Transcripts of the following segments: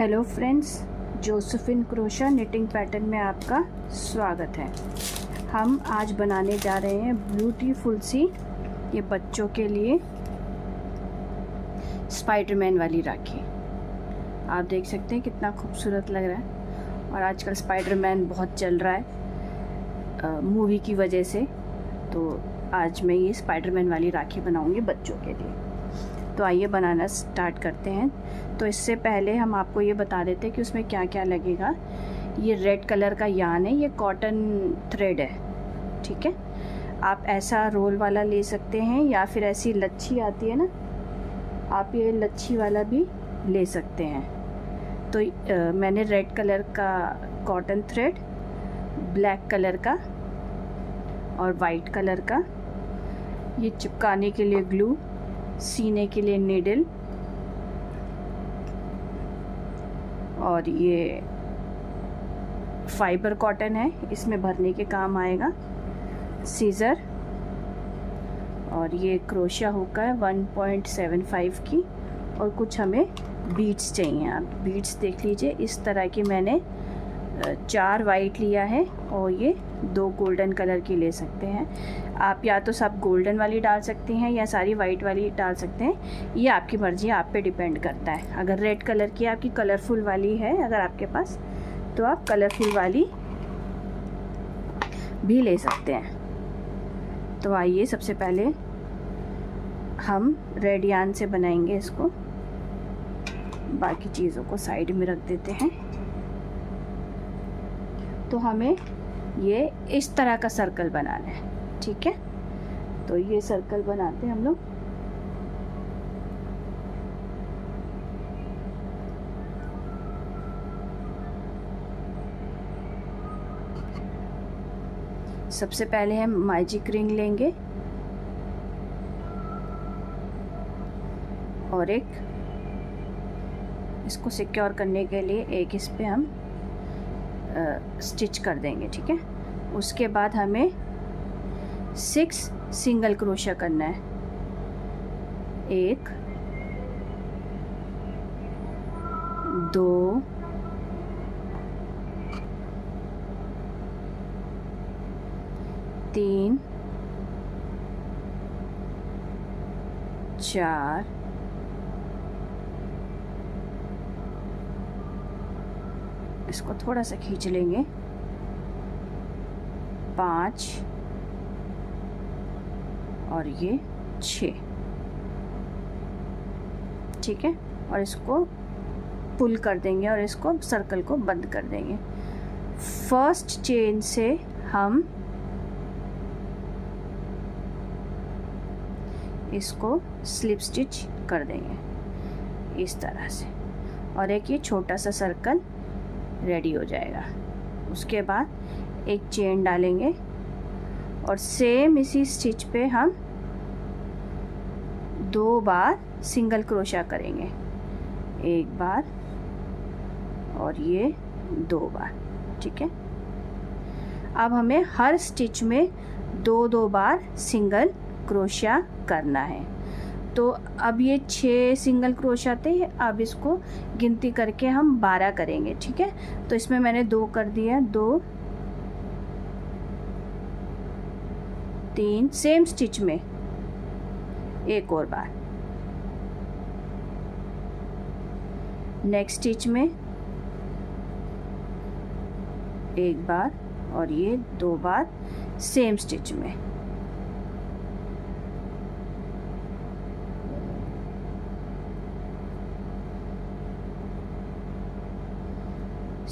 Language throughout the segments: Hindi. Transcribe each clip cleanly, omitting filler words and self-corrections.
Hello friends, Josephine crochet knitting pattern में आपका स्वागत है। हम आज बनाने जा रहे हैं ब्यूटीफुल सी ये बच्चों के लिए स्पाइडरमैन वाली राखी। आप देख सकते हैं कितना खूबसूरत लग रहा है और आजकल स्पाइडरमैन बहुत चल रहा है मूवी की वजह से। तो आज मैं ये स्पाइडरमैन वाली राखी बनाऊंगी बच्चों के लिए। तो आइए बनाना स्टार्ट करते हैं। तो इससे पहले हम आपको ये बता देते हैं कि उसमें क्या क्या लगेगा। ये रेड कलर का यान है, ये कॉटन थ्रेड है, ठीक है। आप ऐसा रोल वाला ले सकते हैं या फिर ऐसी लच्छी आती है ना, आप ये लच्छी वाला भी ले सकते हैं। तो मैंने रेड कलर का कॉटन थ्रेड, ब्लैक कलर का और वाइट कलर का, ये चिपकाने के लिए ग्लू, सीने के लिए नीडल और ये फाइबर कॉटन है, इसमें भरने के काम आएगा, सीज़र और ये क्रोशिया हुक है 1.75 की। और कुछ हमें बीड्स चाहिए। आप बीड्स देख लीजिए, इस तरह की मैंने 4 वाइट लिया है और ये 2 गोल्डन कलर की ले सकते हैं। आप या तो सब गोल्डन वाली डाल सकती हैं या सारी वाइट वाली डाल सकते हैं, ये आपकी मर्ज़ी, आप पे डिपेंड करता है। अगर रेड कलर की आपकी कलरफुल वाली है अगर आपके पास, तो आप कलरफुल वाली भी ले सकते हैं। तो आइए सबसे पहले हम रेड यान से बनाएंगे इसको, बाकी चीज़ों को साइड में रख देते हैं। तो हमें ये इस तरह का सर्कल बनाना है, ठीक है। तो ये सर्कल बनाते हैं हम लोग। सबसे पहले हम मैजिक रिंग लेंगे और एक इसको सिक्योर करने के लिए एक इस पे हम स्टिच कर देंगे, ठीक है। उसके बाद हमें 6 सिंगल क्रोशिया करना है। 1 2 3 4 इसको थोड़ा सा खींच लेंगे, 5 और ये 6, ठीक है। और इसको पुल कर देंगे और इसको सर्कल को बंद कर देंगे। फर्स्ट चेन से हम इसको स्लिप स्टिच कर देंगे इस तरह से, और एक ये छोटा सा सर्कल रेडी हो जाएगा। उसके बाद एक चेन डालेंगे और सेम इसी स्टिच पे हम 2 बार सिंगल क्रोशिया करेंगे, 1 बार और ये 2 बार, ठीक है। अब हमें हर स्टिच में 2-2 बार सिंगल क्रोशिया करना है। तो अब ये 6 सिंगल क्रोशिया थे, अब इसको गिनती करके हम 12 करेंगे, ठीक है। तो इसमें मैंने 2 कर दिया, 2 3 सेम स्टिच में एक और बार, नेक्स्ट स्टिच में 1 बार और ये 2 बार सेम स्टिच में,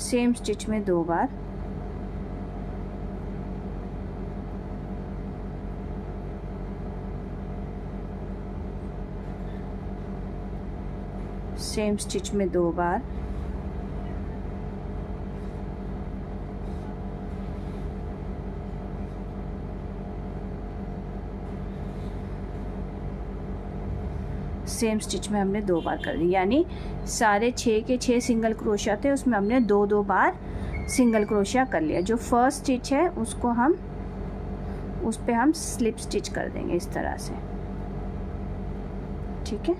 सेम स्टिच में 2 बार, सेम स्टिच में 2 बार, सेम स्टिच में हमने 2 बार कर दी। यानी सारे 6 के 6 सिंगल क्रोशिया थे, उसमें हमने 2-2 बार सिंगल क्रोशिया कर लिया। जो फर्स्ट स्टिच है उसको हम उस पे हम स्लिप स्टिच कर देंगे इस तरह से, ठीक है।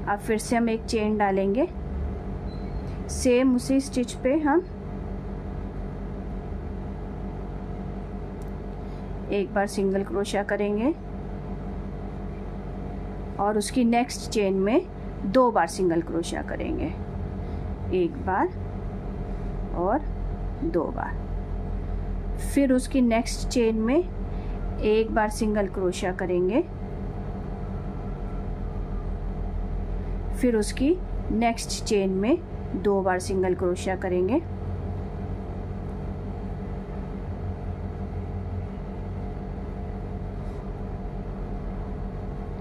अब फिर से हम एक चेन डालेंगे सेम उसी स्टिच पे हम एक बार सिंगल क्रोशिया करेंगे और उसकी नेक्स्ट चेन में 2 बार सिंगल क्रोशिया करेंगे, एक बार और 2 बार। फिर उसकी नेक्स्ट चेन में एक बार सिंगल क्रोशिया करेंगे, फिर उसकी नेक्स्ट चेन में 2 बार सिंगल क्रोशिया करेंगे,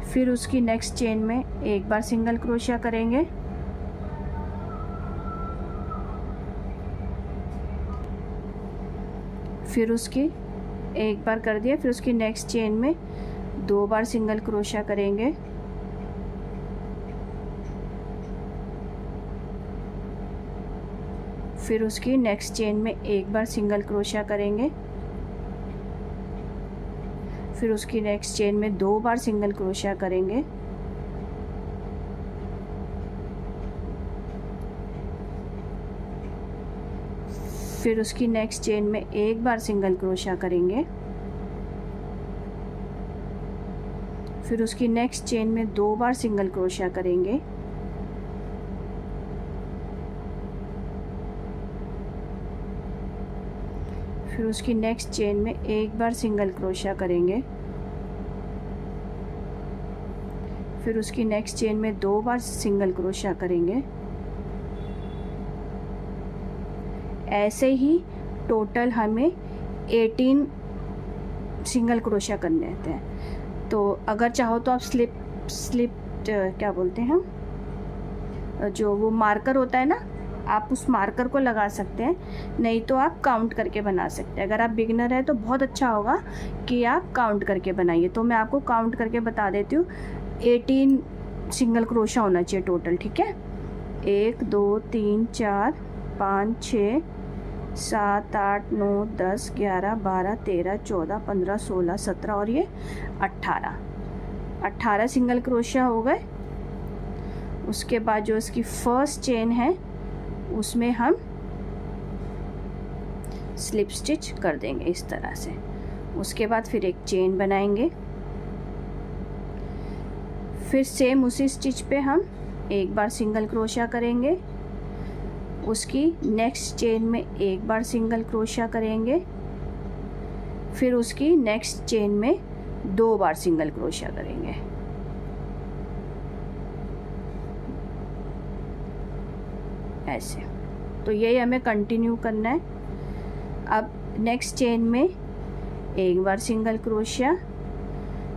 फिर उसकी नेक्स्ट चेन में एक बार सिंगल क्रोशिया करेंगे, फिर उसकी एक बार कर दिया, फिर उसकी नेक्स्ट चेन में 2 बार सिंगल क्रोशिया करेंगे, फिर उसकी नेक्स्ट चेन में एक बार सिंगल क्रोशिया करेंगे, फिर उसकी नेक्स्ट चेन में 2 बार सिंगल क्रोशिया करेंगे, फिर उसकी नेक्स्ट चेन में एक बार सिंगल क्रोशिया करेंगे, फिर उसकी नेक्स्ट चेन में 2 बार सिंगल क्रोशिया करेंगे, फिर उसकी नेक्स्ट चेन में एक बार सिंगल क्रोशिया करेंगे, फिर उसकी नेक्स्ट चेन में 2 बार सिंगल क्रोशिया करेंगे। ऐसे ही टोटल हमें 18 सिंगल क्रोशिया करने रहते हैं। तो अगर चाहो तो आप स्लिप क्या बोलते हैं, जो वो मार्कर होता है ना, आप उस मार्कर को लगा सकते हैं, नहीं तो आप काउंट करके बना सकते हैं। अगर आप बिगिनर है तो बहुत अच्छा होगा कि आप काउंट करके बनाइए। तो मैं आपको काउंट करके बता देती हूँ। 18 सिंगल क्रोशिया होना चाहिए टोटल, ठीक है। 1 2 3 4 5 6 7 8 9 10 11 12 13 14 15 16 17 और ये 18 सिंगल क्रोशिया हो गए। उसके बाद जो इसकी फर्स्ट चेन है उसमें हम स्लिप स्टिच कर देंगे इस तरह से। उसके बाद फिर एक चेन बनाएंगे, फिर सेम उसी स्टिच पे हम एक बार सिंगल क्रोशिया करेंगे, उसकी नेक्स्ट चेन में एक बार सिंगल क्रोशिया करेंगे, फिर उसकी नेक्स्ट चेन में 2 बार सिंगल क्रोशिया करेंगे। ऐसे तो यही हमें कंटिन्यू करना है। अब नेक्स्ट चेन में एक बार सिंगल क्रोशिया,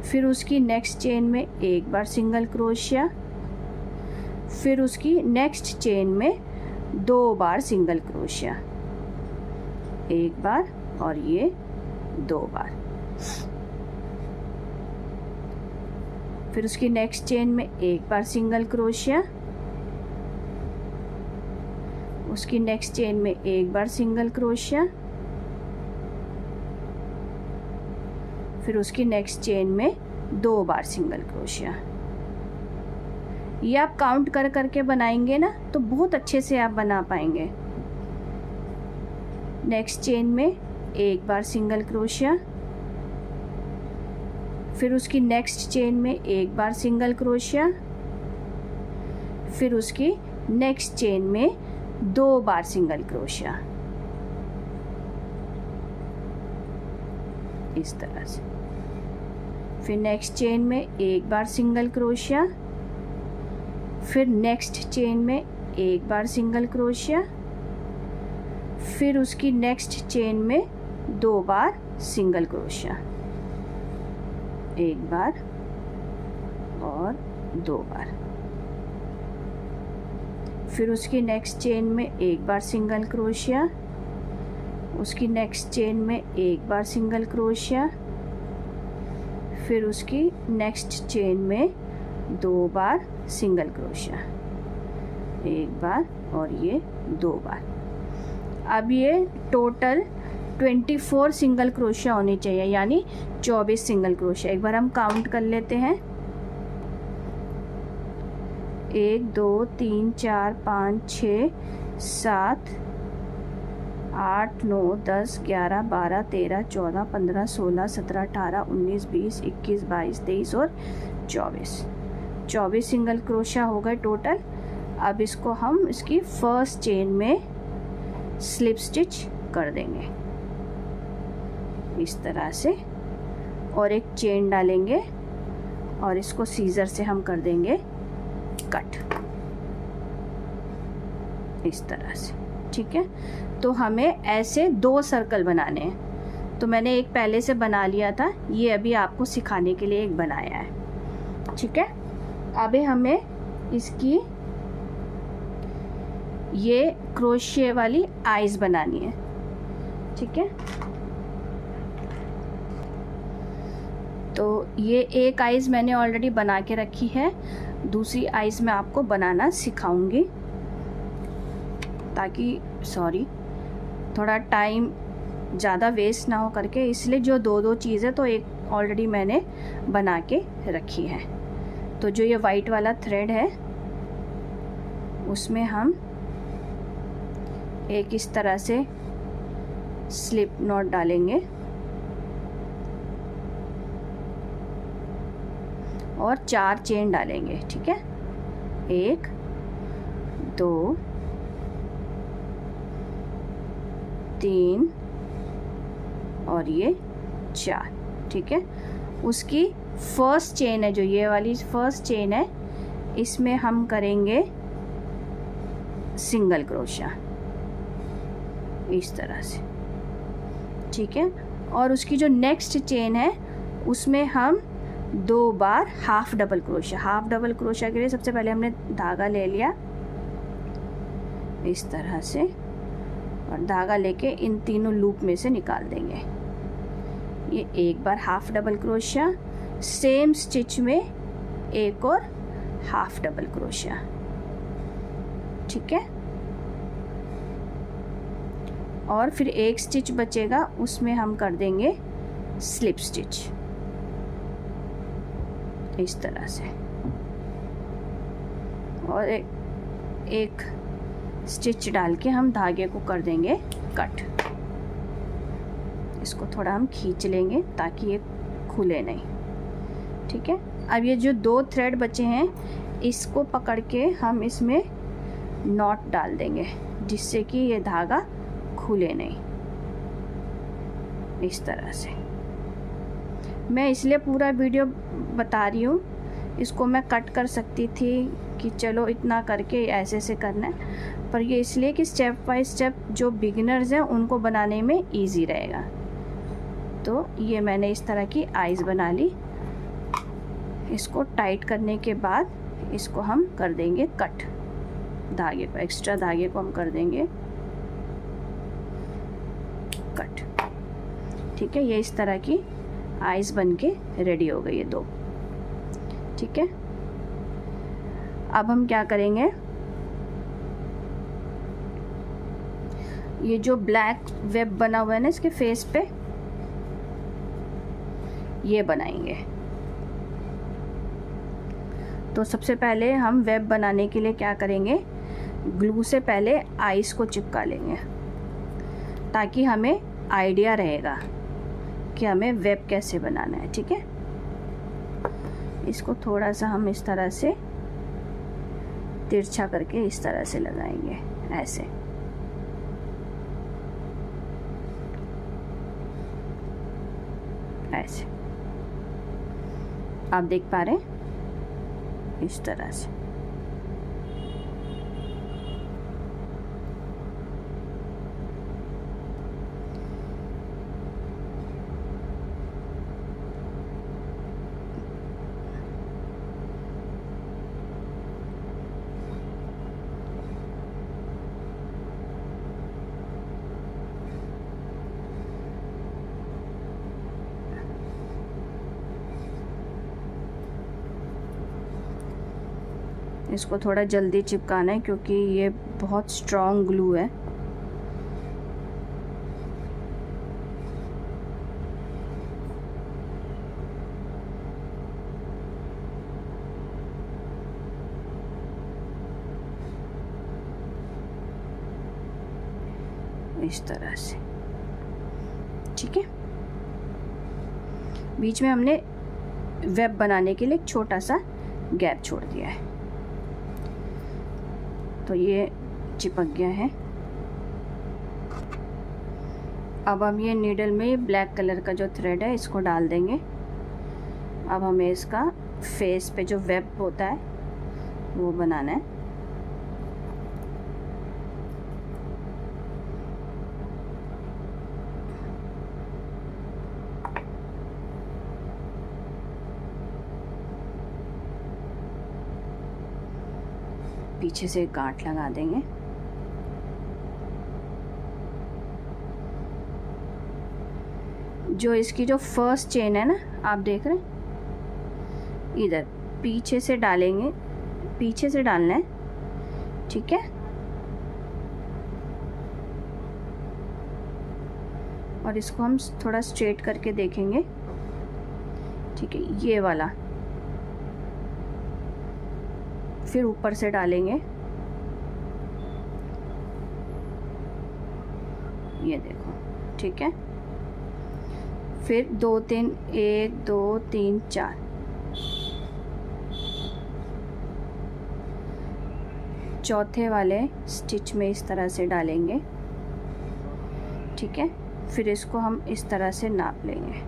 फिर उसकी नेक्स्ट चेन में एक बार सिंगल क्रोशिया, फिर उसकी नेक्स्ट चेन में 2 बार सिंगल क्रोशिया, एक बार और ये 2 बार। फिर उसकी नेक्स्ट चेन में एक बार सिंगल क्रोशिया, उसकी नेक्स्ट चेन में एक बार सिंगल क्रोशिया, फिर उसकी नेक्स्ट चेन में 2 बार सिंगल क्रोशिया। ये आप काउंट कर करके बनाएंगे ना तो बहुत अच्छे से आप बना पाएंगे। नेक्स्ट चेन में एक बार सिंगल क्रोशिया, फिर उसकी नेक्स्ट चेन में एक बार सिंगल क्रोशिया, फिर उसकी नेक्स्ट चेन में 2 बार सिंगल क्रोशिया, इस तरह से। फिर नेक्स्ट चेन में एक बार सिंगल क्रोशिया, फिर नेक्स्ट चेन में एक बार सिंगल क्रोशिया, फिर उसकी नेक्स्ट चेन में 2 बार सिंगल क्रोशिया, एक बार और 2 बार। फिर उसकी नेक्स्ट चेन में एक बार सिंगल क्रोशिया, उसकी नेक्स्ट चेन में एक बार सिंगल क्रोशिया, फिर उसकी नेक्स्ट चेन में 2 बार सिंगल क्रोशिया, एक बार और ये 2 बार। अब ये टोटल 24 सिंगल क्रोशिया होनी चाहिए, यानी 24 सिंगल क्रोशिया। एक बार हम काउंट कर लेते हैं। 1 2 3 4 5 6 7 8 9 10 11 12 13 14 15 16 17 18 19 20 21 22 23 और 24 सिंगल क्रोशिया हो गए टोटल। अब इसको हम इसकी फर्स्ट चेन में स्लिप स्टिच कर देंगे इस तरह से, और एक चेन डालेंगे और इसको सीजर से हम कर देंगे कट इस तरह से। ठीक है, तो हमें ऐसे 2 सर्कल बनाने हैं। तो मैंने एक पहले से बना लिया था, ये अभी आपको सिखाने के लिए एक बनाया है। ठीक है, अभी हमें इसकी ये क्रोशिया वाली आइज बनानी है। ठीक है, तो ये एक आइज मैंने ऑलरेडी बना के रखी है, दूसरी आइज मैं आपको बनाना सिखाऊंगी ताकि थोड़ा टाइम ज़्यादा वेस्ट ना हो करके, इसलिए जो 2 चीज़ें तो एक ऑलरेडी मैंने बना के रखी है। तो जो ये वाइट वाला थ्रेड है उसमें हम एक इस तरह से स्लिप नॉट डालेंगे और 4 चेन डालेंगे। ठीक है, 1 2 3 और ये 4। ठीक है, उसकी फर्स्ट चेन है, जो ये वाली फर्स्ट चेन है, इसमें हम करेंगे सिंगल क्रोशिया इस तरह से। ठीक है, और उसकी जो नेक्स्ट चेन है उसमें हम 2 बार हाफ डबल क्रोशिया के लिए सबसे पहले हमने धागा ले लिया इस तरह से, और धागा लेके इन तीनों लूप में से निकाल देंगे। ये एक बार half double crochet, same stitch में एक और हाफ डबल क्रोशिया। ठीक है, और फिर एक स्टिच बचेगा, उसमें हम कर देंगे स्लिप स्टिच इस तरह से, और एक स्टिच डाल के हम धागे को कर देंगे कट। इसको थोड़ा हम खींच लेंगे ताकि ये खुले नहीं। ठीक है, अब ये जो 2 थ्रेड बचे हैं इसको पकड़ के हम इसमें नॉट डाल देंगे जिससे कि ये धागा खुले नहीं इस तरह से। मैं इसलिए पूरा वीडियो बता रही हूँ, इसको मैं कट कर सकती थी कि चलो इतना करके ऐसे से करना है, पर ये इसलिए कि स्टेप बाय स्टेप जो बिगिनर्स हैं उनको बनाने में इजी रहेगा। तो ये मैंने इस तरह की आइज़ बना ली। इसको टाइट करने के बाद इसको हम कर देंगे कट, धागे को, एक्स्ट्रा धागे को हम कर देंगे कट। ठीक है, ये इस तरह की आइज़ बन के रेडी हो गई है 2। ठीक है, अब हम क्या करेंगे, ये जो ब्लैक वेब बना हुआ है ना इसके फेस पे, ये बनाएंगे। तो सबसे पहले हम वेब बनाने के लिए क्या करेंगे, ग्लू से पहले आइस को चिपका लेंगे ताकि हमें आइडिया रहेगा कि हमें वेब कैसे बनाना है। ठीक है, इसको थोड़ा सा हम इस तरह से तिरछा करके इस तरह से लगाएंगे, ऐसे। ऐसे आप देख पा रहे हैं इस तरह से। इसको थोड़ा जल्दी चिपकाना है क्योंकि ये बहुत स्ट्रॉन्ग ग्लू है। इस तरह से, ठीक है। बीच में हमने वेब बनाने के लिए एक छोटा सा गैप छोड़ दिया है, तो ये चिपक गया है। अब हम ये नीडल में ब्लैक कलर का जो थ्रेड है इसको डाल देंगे। अब हमें इसका फेस पे जो वेब होता है वो बनाना है। पीछे से एक गांठ लगा देंगे। जो इसकी जो फर्स्ट चेन है ना, आप देख रहे हैं, इधर पीछे से डालेंगे, पीछे से डालना है, ठीक है। और इसको हम थोड़ा स्ट्रेट करके देखेंगे, ठीक है। ये वाला फिर ऊपर से डालेंगे, ये देखो, ठीक है। फिर 2 3 1 2 3 4 चौथे वाले स्टिच में इस तरह से डालेंगे, ठीक है। फिर इसको हम इस तरह से नाप लेंगे,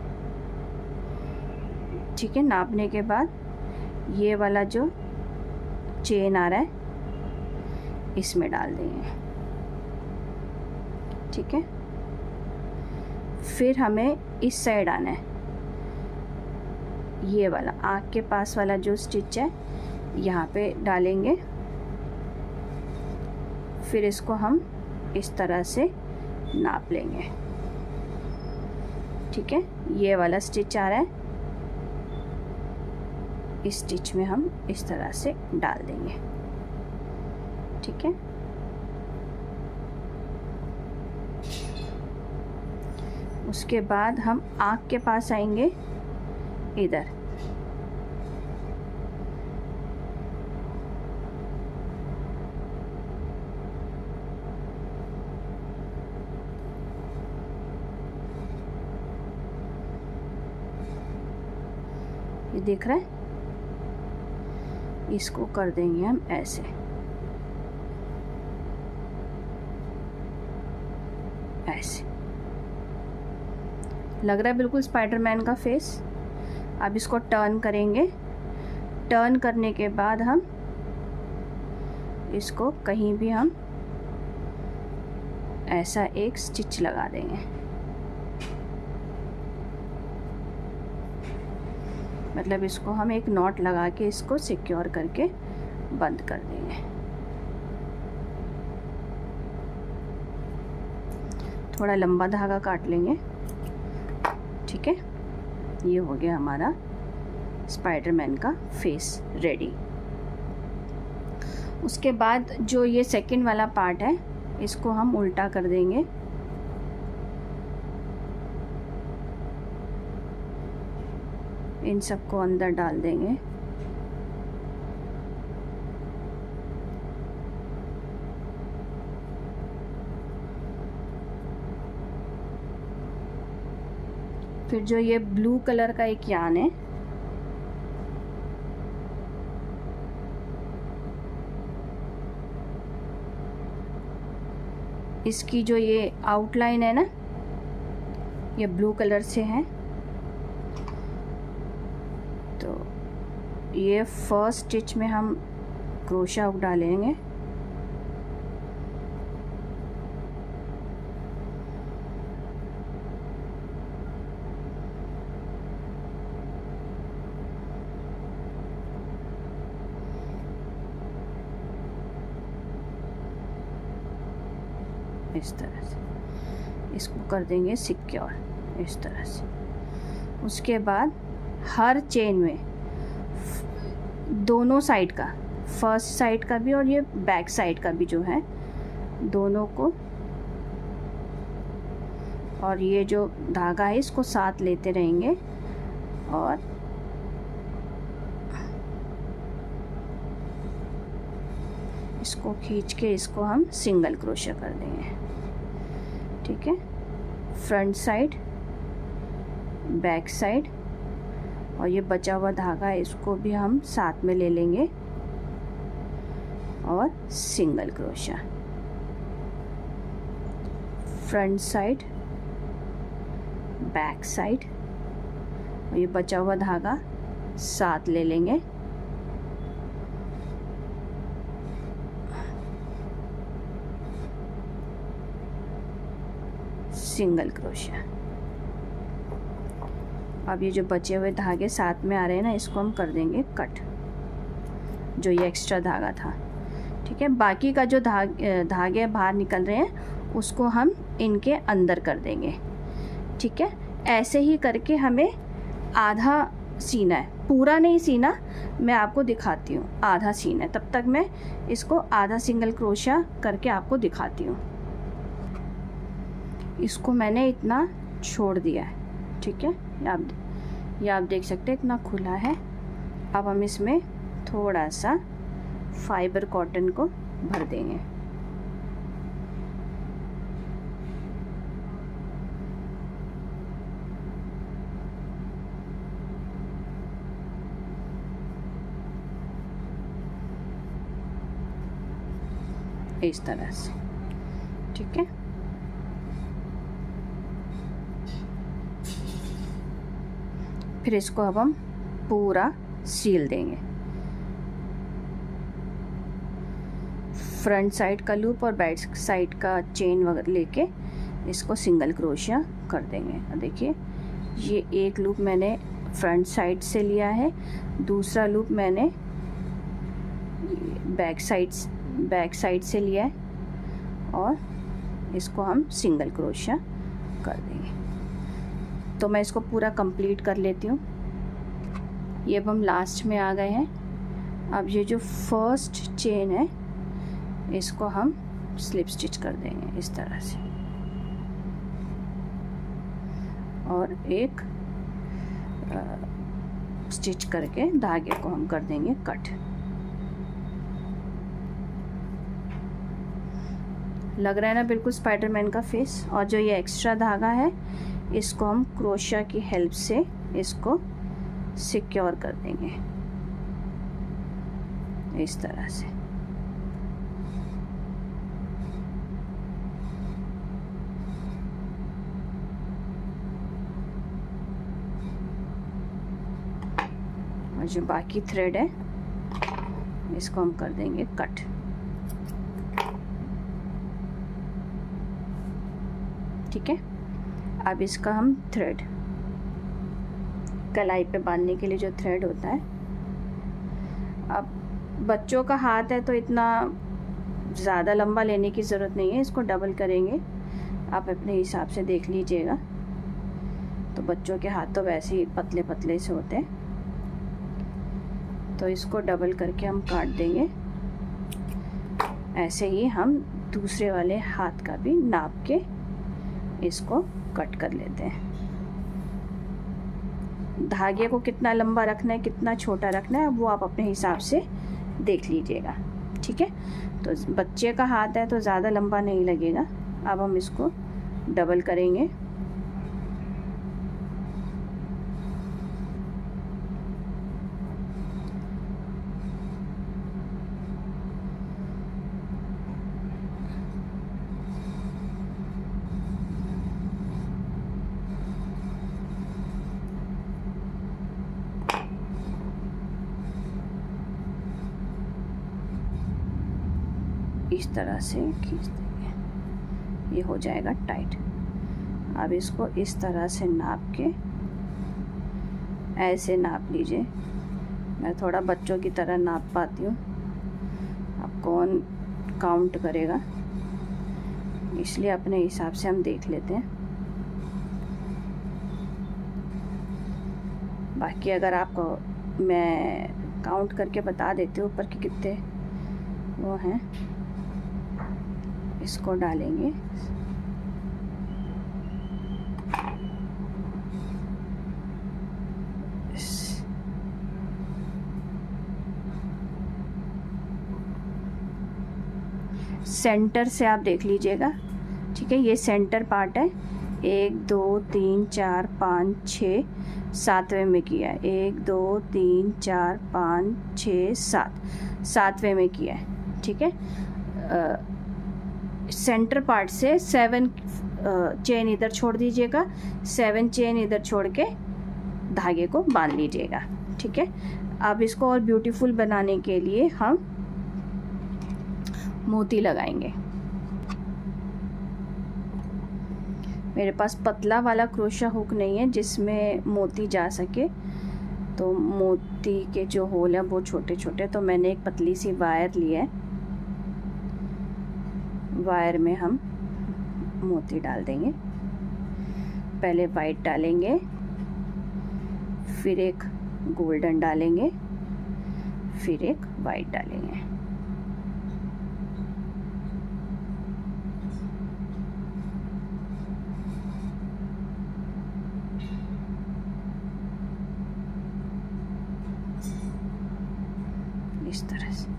ठीक है। नापने के बाद ये वाला जो चेन आ रहा है इसमें डाल देंगे, ठीक है। फिर हमें इस साइड आना है, ये वाला आँख के पास वाला जो स्टिच है यहाँ पे डालेंगे। फिर इसको हम इस तरह से नाप लेंगे, ठीक है। ये वाला स्टिच आ रहा है, इस स्टिच में हम इस तरह से डाल देंगे, ठीक है। उसके बाद हम आँख के पास आएंगे, इधर ये दिख रहा है, इसको कर देंगे हम ऐसे, ऐसे लग रहा है बिल्कुल स्पाइडरमैन का फेस। अब इसको टर्न करेंगे। टर्न करने के बाद हम इसको कहीं भी हम ऐसा एक स्टिच लगा देंगे, मतलब इसको हम एक नॉट लगा के इसको सिक्योर करके बंद कर देंगे। थोड़ा लंबा धागा काट लेंगे, ठीक है। ये हो गया हमारा स्पाइडरमैन का फेस रेडी। उसके बाद जो ये सेकंड वाला पार्ट है इसको हम उल्टा कर देंगे, इन सबको अंदर डाल देंगे। फिर जो ये ब्लू कलर का एक यान है इसकी जो ये आउटलाइन है ना, ये ब्लू कलर से है, तो ये फर्स्ट स्टिच में हम क्रोशा हुक डालेंगे, इस तरह से इसको कर देंगे सिक्योर, इस तरह से। उसके बाद हर चेन में दोनों साइड का, फर्स्ट साइड का भी और ये बैक साइड का भी जो है, दोनों को, और ये जो धागा है इसको साथ लेते रहेंगे और इसको खींच के इसको हम सिंगल क्रोशा कर देंगे, ठीक है, फ्रंट साइड, बैक साइड, और ये बचा हुआ धागा है इसको भी हम साथ में ले लेंगे और single crochet, front side, back side, और ये बचा हुआ धागा साथ ले लेंगे, सिंगल क्रोशिया। अब ये जो बचे हुए धागे साथ में आ रहे हैं ना, इसको हम कर देंगे कट, जो ये एक्स्ट्रा धागा था। ठीक है, बाकी का जो धागे बाहर निकल रहे हैं उसको हम इनके अंदर कर देंगे। ठीक है, ऐसे ही करके हमें आधा सीना है, पूरा नहीं सीना, मैं आपको दिखाती हूँ, आधा सीना है। तब तक मैं इसको आधा सिंगल क्रोशिया करके आपको दिखाती हूँ। इसको मैंने इतना छोड़ दिया है। ठीक है, ये आप देख सकते हैं इतना खुला है। अब हम इसमें थोड़ा सा फाइबर कॉटन को भर देंगे। इस तरह से। ठीक है, फिर इसको अब हम पूरा सील देंगे। फ्रंट साइड का लूप और बैक साइड का चेन वगैरह लेके इसको सिंगल क्रोशिया कर देंगे। और देखिए, ये एक लूप मैंने फ्रंट साइड से लिया है, दूसरा लूप मैंने बैक साइड से लिया है, और इसको हम सिंगल क्रोशिया कर देंगे। तो मैं इसको पूरा कंप्लीट कर लेती हूँ। ये अब हम लास्ट में आ गए हैं। अब ये जो फर्स्ट चेन है इसको हम स्लिप स्टिच कर देंगे इस तरह से, और एक स्टिच करके धागे को हम कर देंगे कट। लग रहा है ना बिल्कुल स्पाइडरमैन का फेस। और जो ये एक्स्ट्रा धागा है इसको हम क्रोशिया की हेल्प से इसको सिक्योर कर देंगे इस तरह से। और जो बाकी थ्रेड है इसको हम कर देंगे कट। ठीक है, अब इसका हम थ्रेड, कलाई पे बांधने के लिए जो थ्रेड होता है, अब बच्चों का हाथ है तो इतना ज़्यादा लंबा लेने की ज़रूरत नहीं है, इसको डबल करेंगे। आप अपने हिसाब से देख लीजिएगा। तो बच्चों के हाथ तो वैसे ही पतले पतले से होते हैं, तो इसको डबल करके हम काट देंगे। ऐसे ही हम दूसरे वाले हाथ का भी नाप के इसको कट कर लेते हैं। धागे को कितना लंबा रखना है, कितना छोटा रखना है, वो आप अपने हिसाब से देख लीजिएगा। ठीक है, तो बच्चे का हाथ है तो ज़्यादा लंबा नहीं लगेगा। अब हम इसको डबल करेंगे। इस तरह से खींच देंगे, ये हो जाएगा टाइट। अब इसको इस तरह से नाप के ऐसे नाप लीजिए। मैं थोड़ा बच्चों की तरह नाप पाती हूँ, अब कौन काउंट करेगा, इसलिए अपने हिसाब से हम देख लेते हैं। बाकी अगर आपको मैं काउंट करके बता देती हूँ ऊपर के कितने वो हैं। इसको डालेंगे, सेंटर से आप देख लीजिएगा। ठीक है, ये सेंटर पार्ट है। 1 2 3 4 5 6 7वें में किया है। 1 2 3 4 5 6 7 7वें में किया है। ठीक है, सेंटर पार्ट से 7 चेन इधर छोड़ दीजिएगा, 7 चेन इधर छोड़ के धागे को बांध लीजिएगा। ठीक है, अब इसको और ब्यूटीफुल बनाने के लिए हम मोती लगाएंगे। मेरे पास पतला वाला क्रोशा हुक नहीं है जिसमें मोती जा सके, तो मोती के जो होल हैं वो छोटे छोटे, तो मैंने एक पतली सी वायर ली है। वायर में हम मोती डाल देंगे। पहले वाइट डालेंगे, फिर एक गोल्डन डालेंगे, फिर एक वाइट डालेंगे। इस तरह से।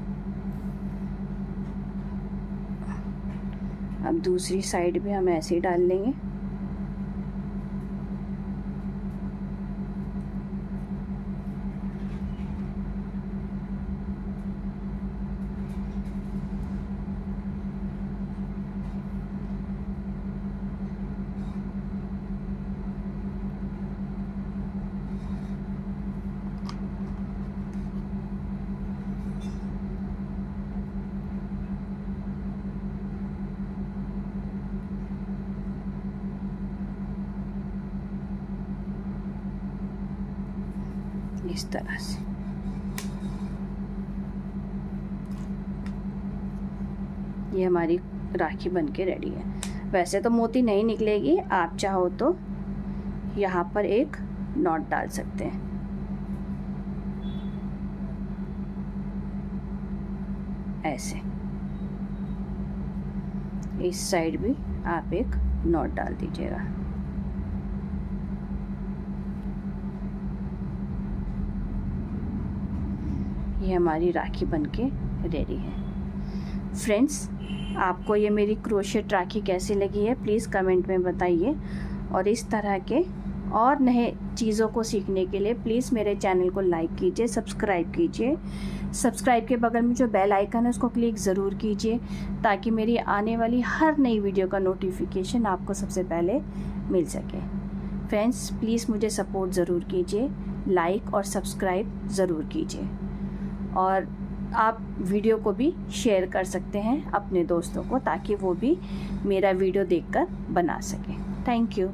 अब दूसरी साइड भी हम ऐसे ही डाल लेंगे। इस तरह से। ये हमारी राखी बनके रेडी है। वैसे तो मोती नहीं निकलेगी, आप चाहो तो यहाँ पर एक नॉट डाल सकते हैं। ऐसे इस साइड भी आप एक नॉट डाल दीजिएगा। ये हमारी राखी बनके रेडी है। फ्रेंड्स, आपको ये मेरी क्रोशेट राखी कैसी लगी है प्लीज़ कमेंट में बताइए, और इस तरह के और नए चीज़ों को सीखने के लिए प्लीज़ मेरे चैनल को लाइक कीजिए, सब्सक्राइब कीजिए। सब्सक्राइब के बगल में जो बेल आइकन है उसको क्लिक ज़रूर कीजिए, ताकि मेरी आने वाली हर नई वीडियो का नोटिफिकेशन आपको सबसे पहले मिल सके। फ्रेंड्स, प्लीज़ मुझे सपोर्ट ज़रूर कीजिए, लाइक और सब्सक्राइब ज़रूर कीजिए, और आप वीडियो को भी शेयर कर सकते हैं अपने दोस्तों को, ताकि वो भी मेरा वीडियो देखकर बना सकें। Thank you.